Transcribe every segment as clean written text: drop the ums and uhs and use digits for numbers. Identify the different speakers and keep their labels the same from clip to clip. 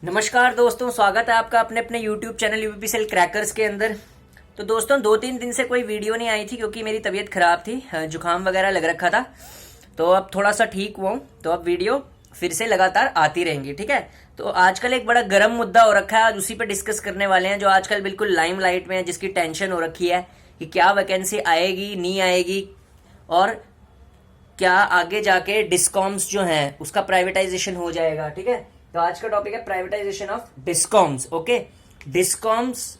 Speaker 1: नमस्कार दोस्तों, स्वागत है आपका अपने अपने YouTube चैनल यूपीपीसीएल क्रैकर्स के अंदर। तो दोस्तों 2-3 दिन से कोई वीडियो नहीं आई थी क्योंकि मेरी तबीयत खराब थी, जुकाम वगैरह लग रखा था। तो अब थोड़ा सा ठीक हुआ हूँ, तो अब वीडियो फिर से लगातार आती रहेंगी, ठीक है। तो आजकल एक बड़ा गर्म मुद्दा हो रखा है, आज उसी पे डिस्कस करने वाले हैं, जो आजकल बिल्कुल लाइमलाइट में है, जिसकी टेंशन हो रखी है कि क्या वैकेंसी आएगी नहीं आएगी, और क्या आगे जाके डिस्कॉम्स जो हैं उसका प्राइवेटाइजेशन हो जाएगा, ठीक है। तो आज का टॉपिक है privatisation of discoms. Okay, discoms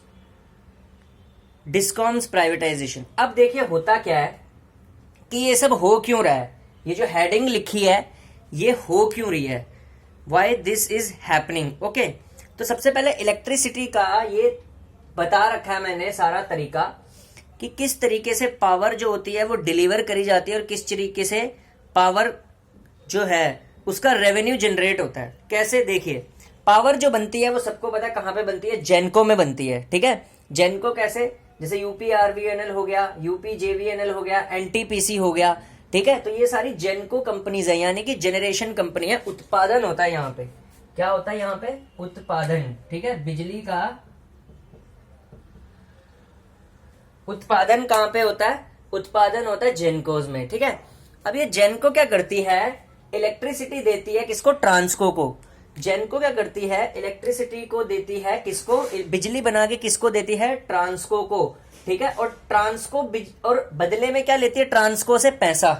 Speaker 1: privatisation. अब देखिए होता क्या है कि ये सब हो क्यों रहा है, ये जो हेडिंग लिखी है ये हो क्यों रही है, why this is happening. Okay, तो सबसे पहले इलेक्ट्रिसिटी का ये बता रखा है मैंने सारा तरीका कि किस तरीके से पावर जो होती है वो डिलीवर करी जाती है और किस तरीके से पावर जो है उसका रेवेन्यू जनरेट होता है। कैसे, देखिए पावर जो बनती है वो सबको पता है कहाँ पे बनती है, जेनको में बनती है, ठीक है। जेनको कैसे, जैसे यूपी आरवीएनएल हो गया, यूपी जेवीएनएल हो गया, एनटीपीसी हो गया, ठीक है। तो ये सारी जेनको कंपनीज है, यानी कि जनरेशन कंपनी है। उत्पादन होता है यहाँ पे, क्या होता है यहाँ पे, उत्पादन, ठीक है। बिजली का उत्पादन कहाँ पे होता है, उत्पादन होता है जेनकोज में, ठीक है। अब ये जेनको क्या करती है, इलेक्ट्रिसिटी देती है किसको, ट्रांसको को। जेनको क्या करती है, इलेक्ट्रिसिटी को देती है किसको, बिजली बना के किसको देती है, ट्रांसको को, ठीक है। और ट्रांसको और बदले में क्या लेती है, ट्रांसको से पैसा,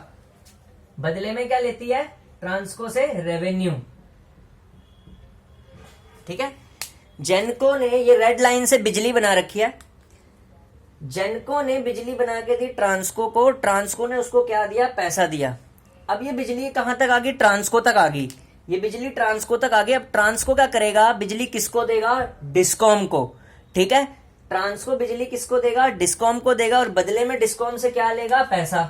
Speaker 1: बदले में क्या लेती है, ट्रांसको से रेवेन्यू, ठीक है। जेनको ने ये रेड लाइन से बिजली बना रखी है, जेनको ने बिजली बना के दी ट्रांसको को, ट्रांसको ने उसको क्या दिया, पैसा दिया। अब ये बिजली कहां तक आ गई, ट्रांसको तक आ गई, ये बिजली ट्रांसको तक आ गई। अब ट्रांसको क्या करेगा, बिजली किसको देगा, डिस्कॉम को, ठीक है। ट्रांसको बिजली किसको देगा, डिस्कॉम को देगा, और बदले में डिस्कॉम से क्या लेगा, पैसा।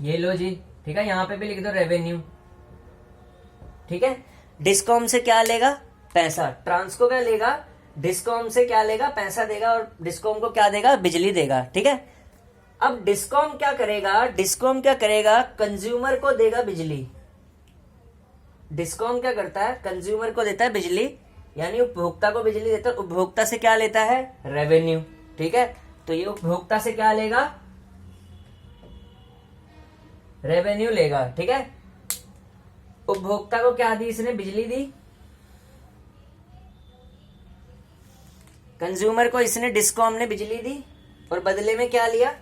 Speaker 1: ये लो जी, ठीक है, यहां पे भी लिख दो रेवेन्यू, ठीक है। डिस्कॉम से क्या लेगा, पैसा। ट्रांसको क्या लेगा, डिस्कॉम से क्या लेगा, पैसा देगा, और डिस्कॉम को क्या देगा, बिजली देगा, ठीक है। अब डिस्कॉम क्या करेगा, डिस्कॉम क्या करेगा, कंज्यूमर को देगा बिजली। डिस्कॉम क्या करता है, कंज्यूमर को देता है बिजली, यानी उपभोक्ता को बिजली देता है। उपभोक्ता से क्या लेता है, रेवेन्यू, ठीक है। तो ये उपभोक्ता से क्या लेगा, रेवेन्यू लेगा, ठीक है। उपभोक्ता को क्या दी इसने, बिजली दी। कंज्यूमर को इसने, डिस्कॉम ने बिजली दी, और बदले में क्या लिया,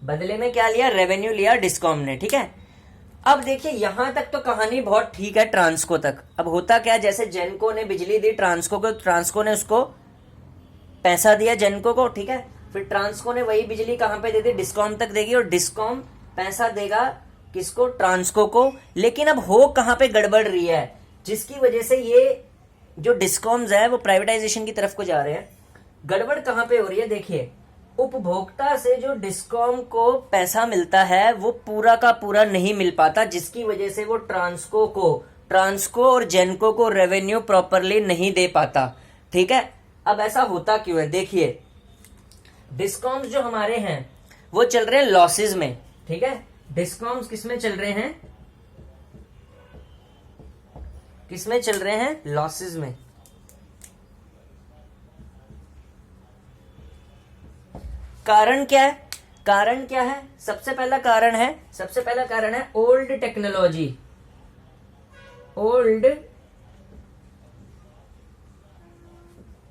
Speaker 1: बदले में क्या लिया, रेवेन्यू लिया डिस्कॉम ने, ठीक है। अब देखिए यहां तक तो कहानी बहुत ठीक है, ट्रांसको तक। अब होता क्या, जैसे जेनको ने बिजली दी ट्रांसको को, ट्रांसको ने उसको पैसा दिया जेनको को, ठीक है। फिर ट्रांसको ने वही बिजली कहां पे दे दी, डिस्कॉम तक देगी, और डिस्कॉम पैसा देगा किसको, ट्रांसको को। लेकिन अब हो कहां पे गड़बड़ रही है, जिसकी वजह से ये जो डिस्कॉम्स है वो प्राइवेटाइजेशन की तरफ को जा रहे हैं। गड़बड़ कहां पे हो रही है, देखिए उपभोक्ता से जो डिस्कॉम को पैसा मिलता है वो पूरा का पूरा नहीं मिल पाता, जिसकी वजह से वो ट्रांसको और जेनको को रेवेन्यू प्रॉपरली नहीं दे पाता, ठीक है। अब ऐसा होता क्यों है, देखिए डिस्कॉम्स जो हमारे हैं वो चल रहे हैं लॉसेज में, ठीक है। डिस्कॉम्स किसमें चल रहे हैं, किसमें चल रहे हैं, लॉसेज में। कारण क्या है, कारण क्या है, सबसे पहला कारण है ओल्ड टेक्नोलॉजी, ओल्ड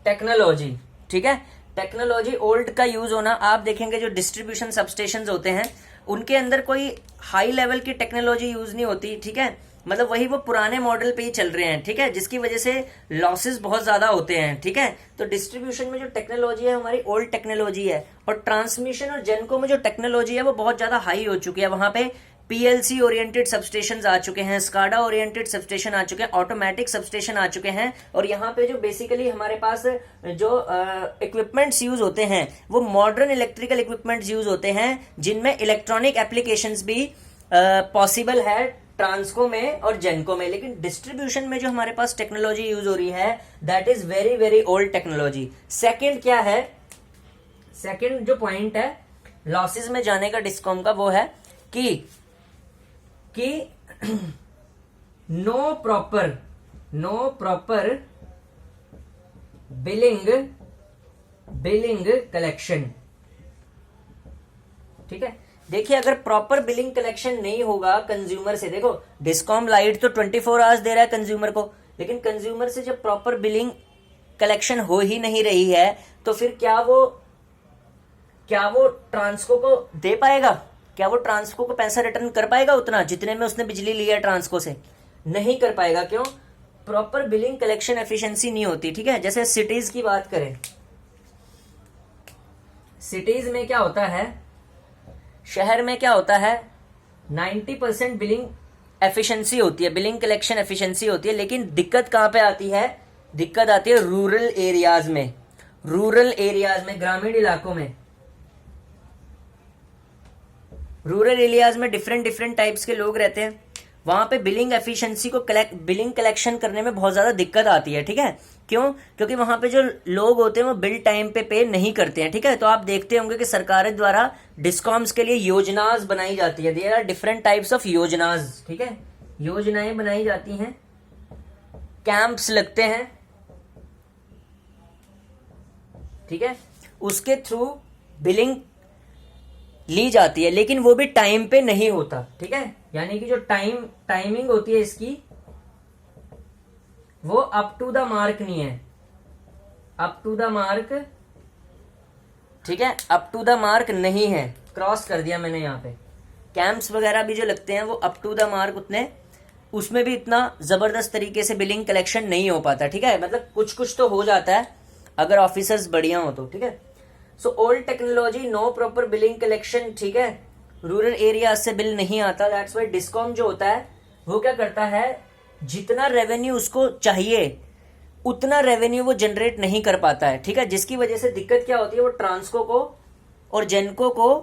Speaker 1: टेक्नोलॉजी, ठीक है। टेक्नोलॉजी ओल्ड का यूज होना, आप देखेंगे जो डिस्ट्रीब्यूशन सबस्टेशंस होते हैं उनके अंदर कोई हाई लेवल की टेक्नोलॉजी यूज नहीं होती, ठीक है। मतलब वही वो पुराने मॉडल पे ही चल रहे हैं, ठीक है, जिसकी वजह से लॉसेस बहुत ज्यादा होते हैं, ठीक है। तो डिस्ट्रीब्यूशन में जो टेक्नोलॉजी है हमारी ओल्ड टेक्नोलॉजी है, और ट्रांसमिशन और जेनको में जो टेक्नोलॉजी है वो बहुत ज्यादा हाई हो चुकी है। वहां पे पीएलसी ओरिएंटेड सबस्टेशन आ चुके हैं, स्काडा ओरिएंटेड सबस्टेशन आ चुके हैं, ऑटोमेटिक सबस्टेशन आ चुके हैं, और यहाँ पे जो बेसिकली हमारे पास जो इक्विपमेंट्स यूज होते हैं वो मॉडर्न इलेक्ट्रिकल इक्विपमेंट्स यूज होते हैं, जिनमें इलेक्ट्रॉनिक एप्लीकेशंस भी पॉसिबल है ट्रांसको में और जेनको में। लेकिन डिस्ट्रीब्यूशन में जो हमारे पास टेक्नोलॉजी यूज हो रही है that is very very old technology. Second क्या है, सेकंड जो पॉइंट है लॉसेस में जाने का डिस्कॉम का वो है कि नो प्रॉपर बिलिंग कलेक्शन। ठीक है, देखिए अगर प्रॉपर बिलिंग कलेक्शन नहीं होगा कंज्यूमर से, देखो डिस्कॉम लाइट तो 24 आवर्स दे रहा है कंज्यूमर को, लेकिन कंज्यूमर से जब प्रॉपर बिलिंग कलेक्शन हो ही नहीं रही है तो फिर क्या वो ट्रांसको को दे पाएगा? क्या वो ट्रांसको को पैसा रिटर्न कर पाएगा उतना जितने में उसने बिजली ली है ट्रांसको से? नहीं कर पाएगा। क्यों? प्रॉपर बिलिंग कलेक्शन एफिशिएंसी नहीं होती। ठीक है, जैसे सिटीज की बात करें, सिटीज में क्या होता है, शहर में क्या होता है, 90% बिलिंग एफिशिएंसी होती है, बिलिंग कलेक्शन एफिशिएंसी होती है, लेकिन दिक्कत कहां पे आती है? दिक्कत आती है रूरल एरियाज में, ग्रामीण इलाकों में। रूरल एरियाज में डिफरेंट टाइप्स के लोग रहते हैं, वहां पे बिलिंग एफिशिएंसी को बिलिंग कलेक्शन करने में बहुत ज्यादा दिक्कत आती है। ठीक है, क्यों? क्योंकि वहां पे जो लोग होते हैं वो बिल टाइम पे नहीं करते हैं। ठीक है, तो आप देखते होंगे कि सरकार द्वारा डिस्कॉम्स के लिए योजनाएं बनाई जाती है, there are different types of योजनाएं। ठीक है, योजनाएं बनाई जाती हैं, कैंप्स लगते हैं। ठीक है, उसके थ्रू बिलिंग ली जाती है, लेकिन वो भी टाइम पे नहीं होता। ठीक है, यानी कि जो टाइमिंग होती है इसकी वो अप टू द मार्क नहीं है, अप टू द मार्क। ठीक है, अप टू द मार्क नहीं है, क्रॉस कर दिया मैंने यहाँ पे। कैंप्स वगैरह भी जो लगते हैं वो अप टू द मार्क उतने, उसमें भी इतना जबरदस्त तरीके से बिलिंग कलेक्शन नहीं हो पाता। ठीक है, मतलब कुछ तो हो जाता है अगर ऑफिसर्स बढ़िया हो तो। ठीक है, so old technology, no proper billing collection. ठीक है, रूरल एरिया से बिल नहीं आता, दैट्स व्हाई डिस्कॉम जो होता है वो क्या करता है, जितना रेवेन्यू उसको चाहिए उतना रेवेन्यू वो जनरेट नहीं कर पाता है। ठीक है, जिसकी वजह से दिक्कत क्या होती है, वो ट्रांसको को और जेनको को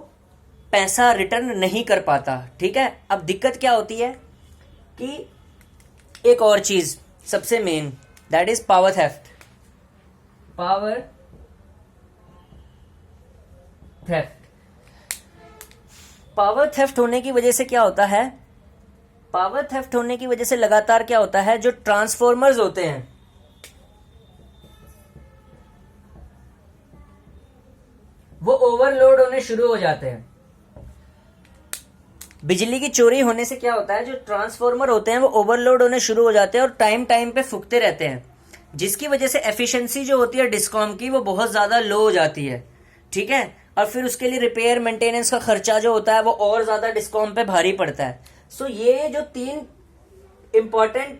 Speaker 1: पैसा रिटर्न नहीं कर पाता। ठीक है, अब दिक्कत क्या होती है कि एक और चीज सबसे main, that is power theft. Power theft होने की वजह से क्या होता है, पावर थेफ्ट होने की वजह से लगातार क्या होता है, जो ट्रांसफॉर्मर्स होते हैं वो ओवरलोड होने शुरू हो जाते हैं। बिजली की चोरी होने से क्या होता है, जो ट्रांसफॉर्मर होते हैं वो ओवरलोड होने शुरू हो जाते हैं और टाइम पे फूकते रहते हैं, जिसकी वजह से एफिशिएंसी जो होती है डिस्कॉम की वो बहुत ज्यादा लो हो जाती है। ठीक है, और फिर उसके लिए रिपेयर मेंटेनेंस का खर्चा जो होता है वो और ज्यादा डिस्कॉम पे भारी पड़ता है। सो ये जो 3 इंपॉर्टेंट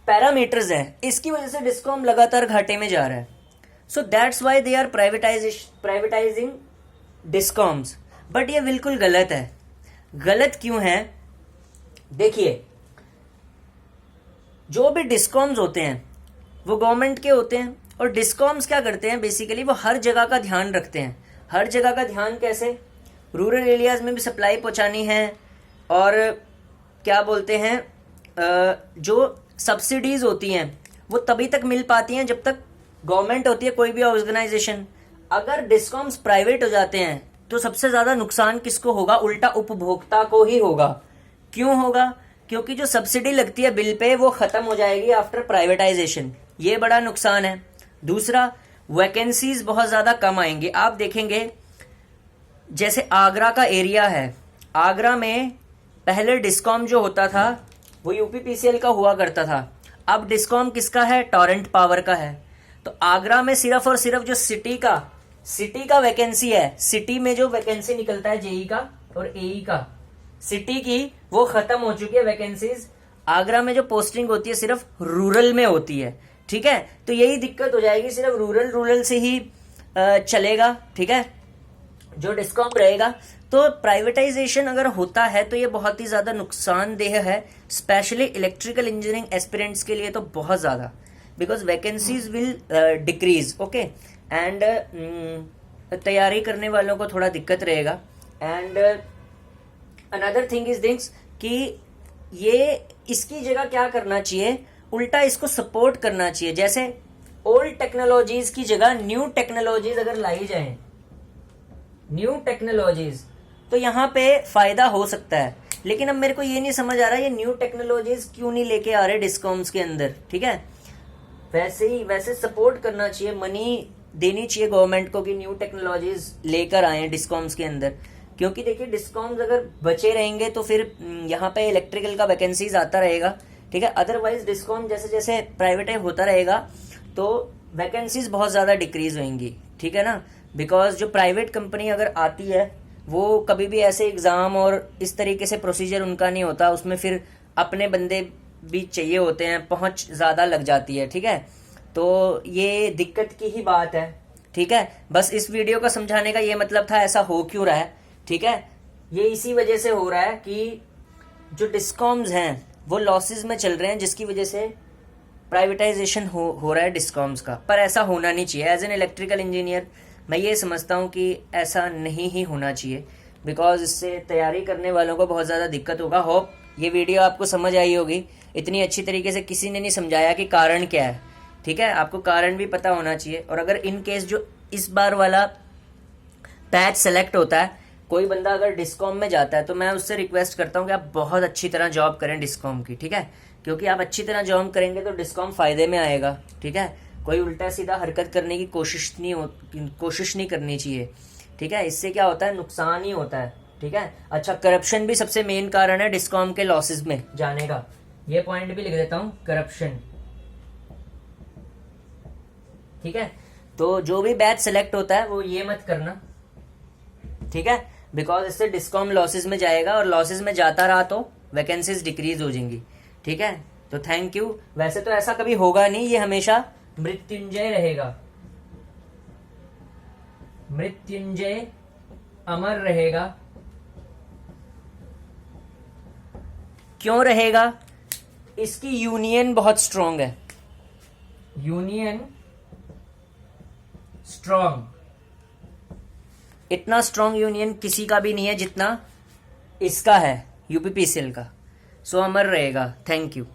Speaker 1: पैरामीटर्स हैं, इसकी वजह से डिस्कॉम लगातार घाटे में जा रहा है। So that's why they are privatising discoms. But ये बिल्कुल गलत है। गलत क्यों है? देखिए, जो भी डिस्कॉम्स होते हैं वो गवर्नमेंट के होते हैं, और डिस्कॉम्स क्या करते हैं, बेसिकली वो हर जगह का ध्यान रखते हैं। हर जगह का ध्यान कैसे? रूरल एरियाज में भी सप्लाई पहुंचानी है, और क्या बोलते हैं, जो सब्सिडीज होती हैं वो तभी तक मिल पाती हैं जब तक गवर्नमेंट होती है, कोई भी ऑर्गेनाइजेशन। अगर डिस्कॉम्स प्राइवेट हो जाते हैं तो सबसे ज्यादा नुकसान किसको होगा? उल्टा उपभोक्ता को ही होगा। क्यों होगा? क्योंकि जो सब्सिडी लगती है बिल पे वो खत्म हो जाएगी आफ्टर प्राइवेटाइजेशन, ये बड़ा नुकसान है। दूसरा, वैकेंसीज बहुत ज्यादा कम आएंगे। आप देखेंगे जैसे आगरा का एरिया है, आगरा में पहले डिस्कॉम जो होता था वो यूपीपीसीएल का हुआ करता था, अब डिस्कॉम किसका है? टॉरेंट पावर का है। तो आगरा में सिर्फ और सिर्फ जो सिटी का वैकेंसी है, सिटी में जो वैकेंसी निकलता है जेई का और एई का, सिटी की वो खत्म हो चुकी है वैकेंसीज। आगरा में जो पोस्टिंग होती है सिर्फ रूरल में होती है। ठीक है, तो यही दिक्कत हो जाएगी, सिर्फ रूरल से ही चलेगा। ठीक है, जो डिस्कॉम रहेगा। तो प्राइवेटाइजेशन अगर होता है तो ये बहुत ही ज्यादा नुकसानदेह है, स्पेशली इलेक्ट्रिकल इंजीनियरिंग एस्पिरेंट्स के लिए तो बहुत ज्यादा, because vacancies will decrease. Okay, and तैयारी करने वालों को थोड़ा दिक्कत रहेगा। And another thing is this कि ये इसकी जगह क्या करना चाहिए, उल्टा इसको सपोर्ट करना चाहिए। जैसे ओल्ड टेक्नोलॉजीज की जगह न्यू टेक्नोलॉजीज अगर लाई जाए, न्यू टेक्नोलॉजीज, तो यहाँ पे फायदा हो सकता है। लेकिन अब मेरे को ये नहीं समझ आ रहा ये न्यू टेक्नोलॉजीज क्यों नहीं लेके आ रहे डिस्कॉम्स के अंदर, ठीक है। वैसे सपोर्ट करना चाहिए, मनी देनी चाहिए गवर्नमेंट को कि न्यू टेक्नोलॉजीज लेकर आए डिस्कॉम्स के अंदर, क्योंकि देखिए डिस्कॉम्स अगर बचे रहेंगे तो फिर यहाँ पे इलेक्ट्रिकल का वैकेंसीज आता रहेगा, ठीक है। अदरवाइज डिस्कॉम जैसे जैसे प्राइवेटाइज होता रहेगा तो वैकेंसीज बहुत ज़्यादा डिक्रीज होंगी, ठीक है ना। बिकॉज जो प्राइवेट कंपनी अगर आती है वो कभी भी ऐसे एग्ज़ाम और इस तरीके से प्रोसीजर उनका नहीं होता, उसमें फिर अपने बंदे भी चाहिए होते हैं, पहुंच ज़्यादा लग जाती है, ठीक है। तो ये दिक्कत की ही बात है, ठीक है। बस इस वीडियो का समझाने का ये मतलब था ऐसा हो क्यों रहा है, ठीक है। ये इसी वजह से हो रहा है कि जो डिस्कॉम्स हैं वो लॉसेस में चल रहे हैं, जिसकी वजह से प्राइवेटाइजेशन हो रहा है डिस्कॉम्स का। पर ऐसा होना नहीं चाहिए। एज एन इलेक्ट्रिकल इंजीनियर मैं ये समझता हूँ कि ऐसा नहीं ही होना चाहिए, बिकॉज इससे तैयारी करने वालों को बहुत ज़्यादा दिक्कत होगा। होप ये वीडियो आपको समझ आई होगी। इतनी अच्छी तरीके से किसी ने नहीं समझाया कि कारण क्या है, ठीक है। आपको कारण भी पता होना चाहिए। और अगर इन केस जो इस बार वाला पैच सेलेक्ट होता है, कोई बंदा अगर डिस्कॉम में जाता है, तो मैं उससे रिक्वेस्ट करता हूँ कि आप बहुत अच्छी तरह जॉब करें डिस्कॉम की, ठीक है। क्योंकि आप अच्छी तरह जॉब करेंगे तो डिस्कॉम फायदे में आएगा, ठीक है। कोई उल्टा सीधा हरकत करने की कोशिश नहीं करनी चाहिए, ठीक है। इससे क्या होता है, नुकसान ही होता है, ठीक है। अच्छा, करप्शन भी सबसे मेन कारण है डिस्कॉम के लॉसेस में जाने का। ये पॉइंट भी लिख देता हूँ, करप्शन, ठीक है। तो जो भी बैच सेलेक्ट होता है वो ये मत करना, ठीक है। बिकॉज इससे डिस्कॉम लॉसेस में जाएगा और लॉसेस में जाता रहा तो वैकेंसीज डिक्रीज हो जाएंगी, ठीक है। तो थैंक यू। वैसे तो ऐसा कभी होगा नहीं, ये हमेशा मृत्युंजय रहेगा, मृत्युंजय अमर रहेगा। क्यों रहेगा? इसकी यूनियन बहुत स्ट्रांग है, यूनियन स्ट्रांग। इतना स्ट्रांग यूनियन किसी का भी नहीं है जितना इसका है, यूपीपीसीएल का। सो अमर रहेगा। Thank you.